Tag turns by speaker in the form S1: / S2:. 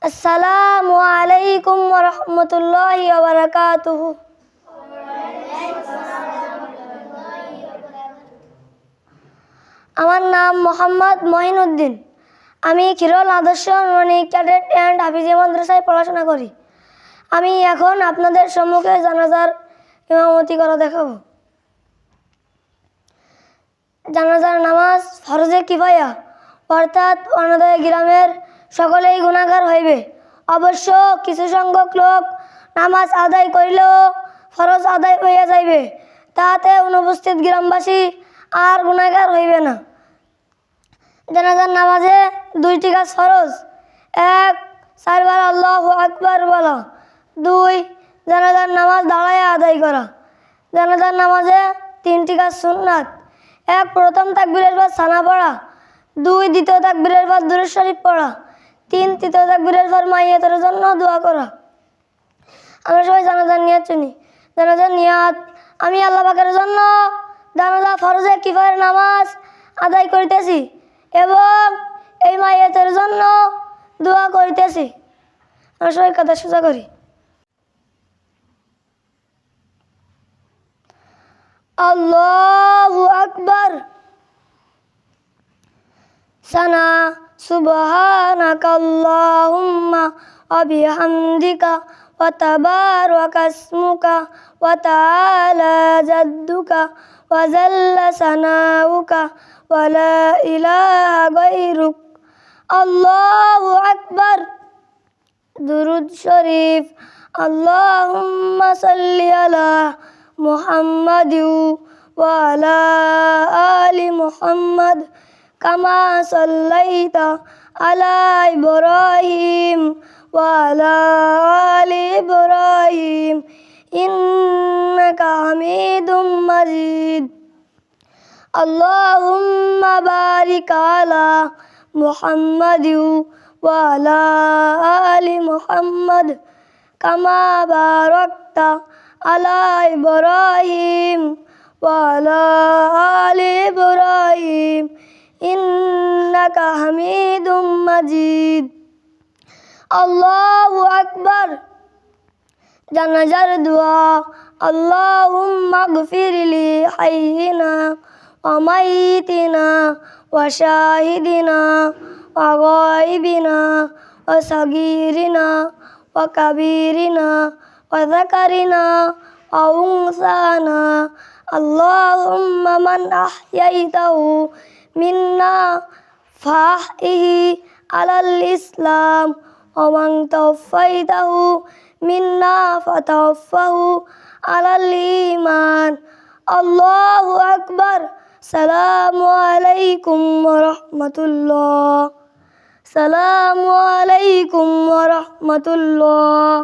S1: আসসালামু আলাইকুম ওয়া রাহমাতুল্লাহি ওয়া বারাকাতুহু। আমার নাম মোহাম্মদ মঈনুদ্দিন। আমি খিরল আদর্শ নুরানী ক্যাডেট অ্যান্ড হাফিজি মাদ্রাসায় পড়াশোনা করি। আমি এখন আপনাদের সম্মুখে জানাজার ইমামতি করা দেখাবো। জানাজার নামাজ ফরজে কিফায়া, অর্থাৎ অনাদায় গ্রামের সকলেই গুনাহগার হইবে। অবশ্য কিছু সংখ্যক লোক নামাজ আদায় করিলেও ফরজ আদায় হইয়া যাইবে, তাতে অনুপস্থিত গ্রামবাসী আর গুনাহগার হইবে না। জানাজার নামাজে দুইটি কাজ ফরজ: এক, চারবার আল্লাহু আকবার বলা; দুই, জানাজার নামাজ দাঁড়ায় আদায় করা। জানাজার নামাজে তিনটি কাজ সুন্নাত: এক, প্রথম তাকবীরের পর সানা পড়া; দুই, দ্বিতীয় তাকবীরের পর দুরূদ শরীফ পড়া; তিন, তৃতীয় তাকবীরের পর মাইয়াতের জন্য দোয়া করা। আমরা সবাই জানাজার নিয়াত শুনি। জানাজার নিয়াত: আমি আল্লাহ পাকের জন্য জানাজা ফরজে কিফায়ার নামাজ আদায় করিতেছি এবং এই মাইয়াতের জন্য দোয়া করিতেছি। আমরা সবাই কথা সোজা করি। আল্লাহু আকবার। সানা সুবহানাকাল্লাহুম্মা ওয়া বিহামদিকা ওয়া তাবারাকা ইসমুকা ওয়া তাআলা জাদ্দুকা ওয়া জাল্লা সানাউকা ওয়া লা ইলাহা গায়রুক। আল্লাহু আকবার। দুরূদ শরীফ। আল্লাহুম্মা সাল্লি আলা মুহাম্মাদিন ওয়া আলা আলি মুহাম্মাদ কামা সাল্লাইতা আলা ইব্রাহিম ওয়া আলা আলি ইব্রাহিম ইন্নাকা হামিদুম মাজিদ। আল্লাহুম্মা বারিক আলা মুহাম্মাদিন ওয়া আলা আলি মুহাম্মাদ কামা বারাকতা আলা ইব্রাহিম ওয়া আলা আলি ইব্রাহিম ইন্নাকা হামিদুম মাজিদ। আল্লাহু আকবার। জানাজার দোয়া: আল্লাহুম্মা গফির লি হাইয়িনা ওয়া মাইয়িতিনা ওয়া শাহিদিনা ওয়া গায়িবিনা ওয়া সাগীরিনা ওয়া কাবীরিনা ওয়া যাকারিনা ওয়া উনসানা। আল্লাহুম্মা মান আহইয়াইতাহু মিন্না ফাহইহি আলাল ইসলাম ওয়া মান তাওফাইতাহু মিন্না ফাতাওফাহু আলাল ঈমান। আল্লাহু আকবার। সালামু আলাইকুম ওয়া রাহমাতুল্লাহ। সালামু আলাইকুম ওয়া রাহমাতুল্লাহ।